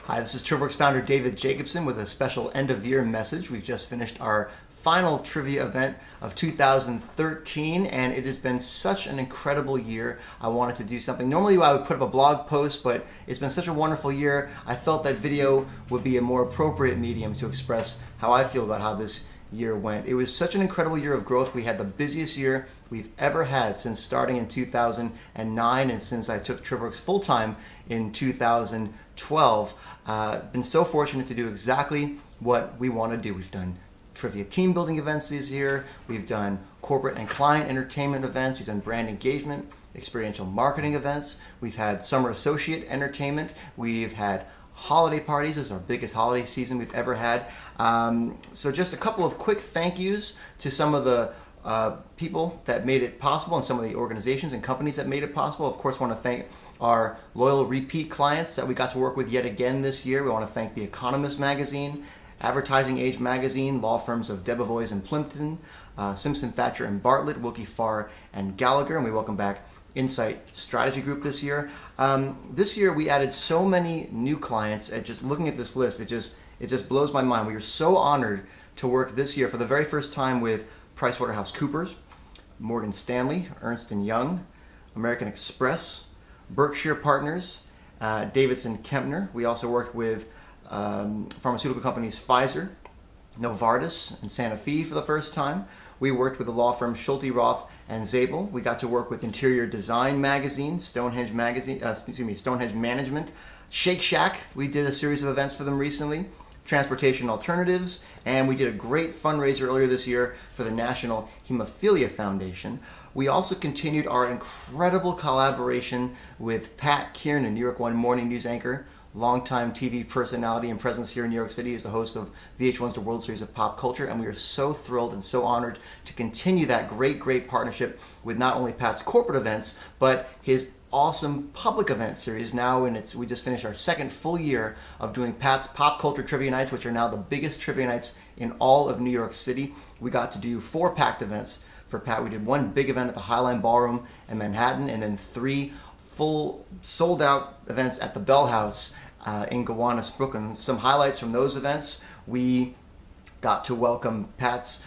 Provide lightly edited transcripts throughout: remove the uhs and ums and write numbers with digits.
Hi, this is TrivWorks founder David Jacobson with a special end-of-year message. We've just finished our final trivia event of 2013, and it has been such an incredible year. I wanted to do something. Normally I would put up a blog post, but it's been such a wonderful year. I felt that video would be a more appropriate medium to express how I feel about how this year went. It was such an incredible year of growth. We had the busiest year we've ever had since starting in 2009 and since I took TrivWorks full-time in 2012. Been so fortunate to do exactly what we want to do. We've done trivia team building events this year. We've done corporate and client entertainment events. We've done brand engagement, experiential marketing events. We've had summer associate entertainment. We've had holiday parties. This is our biggest holiday season we've ever had. So just a couple of quick thank yous to some of the people that made it possible and some of the organizations and companies that made it possible. Of course, want to thank our loyal repeat clients that we got to work with yet again this year. We want to thank The Economist magazine, Advertising Age magazine, law firms of Debevoise and Plimpton, Simpson, Thatcher and Bartlett, Wilkie Farr and Gallagher, and we welcome back Insight Strategy Group this year. This year we added so many new clients. Just looking at this list, it just blows my mind. We were so honored to work this year for the very first time with PricewaterhouseCoopers, Morgan Stanley, Ernst & Young, American Express, Berkshire Partners, Davidson Kempner. We also worked with pharmaceutical companies Pfizer, Novartis, and Sanofi for the first time. We worked with the law firm Schulte, Roth, and Zabel. We got to work with Interior Design Magazine, Stonehenge Management, Shake Shack. We did a series of events for them recently. Transportation Alternatives, and we did a great fundraiser earlier this year for the National Hemophilia Foundation. We also continued our incredible collaboration with Pat Kiernan, New York One morning news anchor, longtime TV personality and presence here in New York City. He's the host of VH1's The World Series of Pop Culture, and we are so thrilled and so honored to continue that great partnership with not only Pat's corporate events, but his awesome public event series. Now we just finished our second full year of doing Pat's Pop Culture Trivia Nights, which are now the biggest trivia nights in all of New York City. We got to do 4 packed events for Pat. We did 1 big event at the Highline Ballroom in Manhattan, and then 3 full sold out events at the Bell House in Gowanus, Brooklyn. Some highlights from those events: we got to welcome Pat's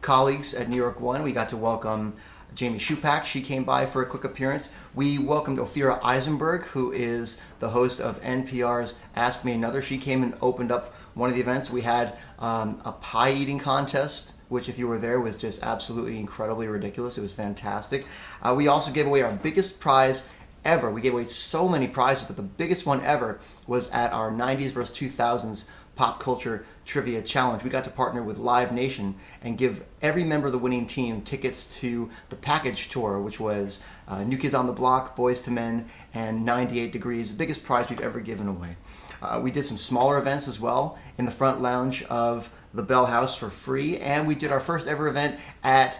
colleagues at New York One. We got to welcome Jamie Shupak. She came by for a quick appearance. We welcomed Ophira Eisenberg, who is the host of NPR's Ask Me Another. She came and opened up one of the events. We had a pie eating contest, which if you were there was just absolutely incredibly ridiculous. It was fantastic. We also gave away our biggest prize ever. We gave away so many prizes, but the biggest one ever was at our 90s versus 2000s Pop Culture Trivia Challenge. We got to partner with Live Nation and give every member of the winning team tickets to the package tour, which was New Kids on the Block, Boys to Men, and 98 Degrees, the biggest prize we've ever given away. We did some smaller events as well in the front lounge of the Bell House for free, and we did our first ever event at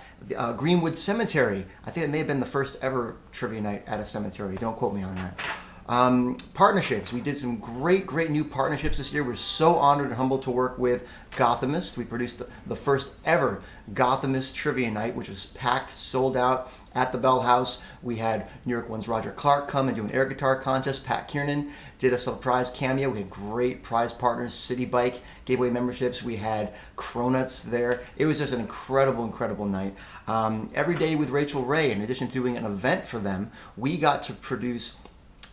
Greenwood Cemetery. I think it may have been the first ever trivia night at a cemetery. Don't quote me on that. Partnerships. We did some great new partnerships this year. We're so honored and humbled to work with Gothamist. We produced the first ever Gothamist Trivia Night, which was packed, sold out at the Bell House. We had New York One's Roger Clark come and do an air guitar contest. Pat Kiernan did a surprise cameo. We had great prize partners. City Bike gave away memberships. We had Cronuts there. It was just an incredible night. Every Day with Rachel Ray, in addition to doing an event for them, we got to produce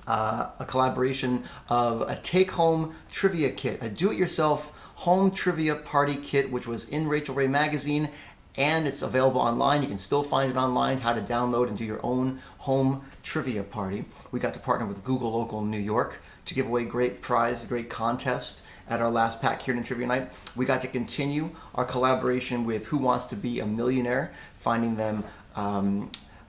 a collaboration of a take-home trivia kit, a do-it-yourself home trivia party kit, which was in Rachel Ray magazine, and it's available online. You can still find it online, how to download and do your own home trivia party. We got to partner with Google Local New York to give away great prize, great contest at our last Pat Kiernan Trivia Night. We got to continue our collaboration with Who Wants to Be a Millionaire, finding them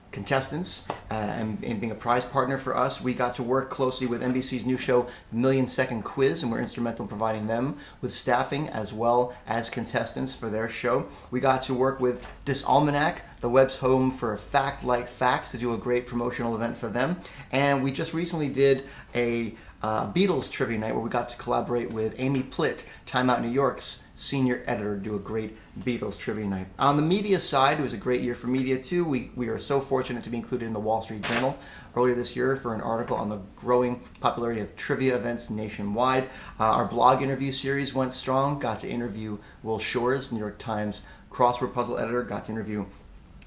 contestants and being a prize partner for us. We got to work closely with NBC's new show, The Million Second Quiz, and we're instrumental in providing them with staffing as well as contestants for their show. We got to work with Disalmanac, the web's home for Fact Like Facts, to do a great promotional event for them. And we just recently did a Beatles Trivia Night, where we got to collaborate with Amy Plitt, Time Out New York's senior editor, to do a great Beatles Trivia Night. On the media side, it was a great year for media too. We are so fortunate to be included in the Wall Street Journal earlier this year for an article on the growing popularity of trivia events nationwide. Our blog interview series went strong. Got to interview Will Shores, New York Times crossword puzzle editor. Got to interview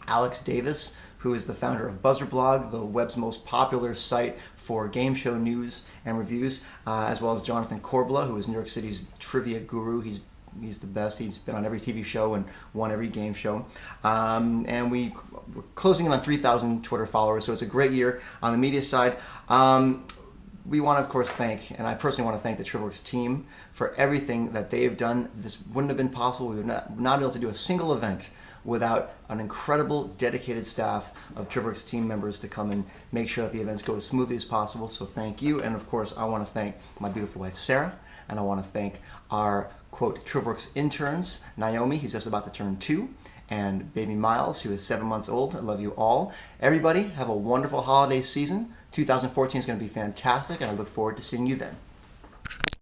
Alex Davis, who is the founder of Buzzer Blog, the web's most popular site for game show news and reviews, as well as Jonathan Corbla, who is New York City's trivia guru. He's the best. He's been on every TV show and won every game show. And we're closing in on 3,000 Twitter followers, so it's a great year. On the media side, we want to, of course, thank, and I personally want to thank the TrivWorks team for everything that they've done. This wouldn't have been possible. We would not be able to do a single event without an incredible, dedicated staff of TrivWorks team members to come and make sure that the events go as smoothly as possible. So thank you. And of course, I want to thank my beautiful wife, Sarah, and I want to thank our, quote, TrivWorks interns, Naomi, who's just about to turn 2, and baby Miles, who is 7 months old. I love you all. Everybody, have a wonderful holiday season. 2014 is going to be fantastic, and I look forward to seeing you then.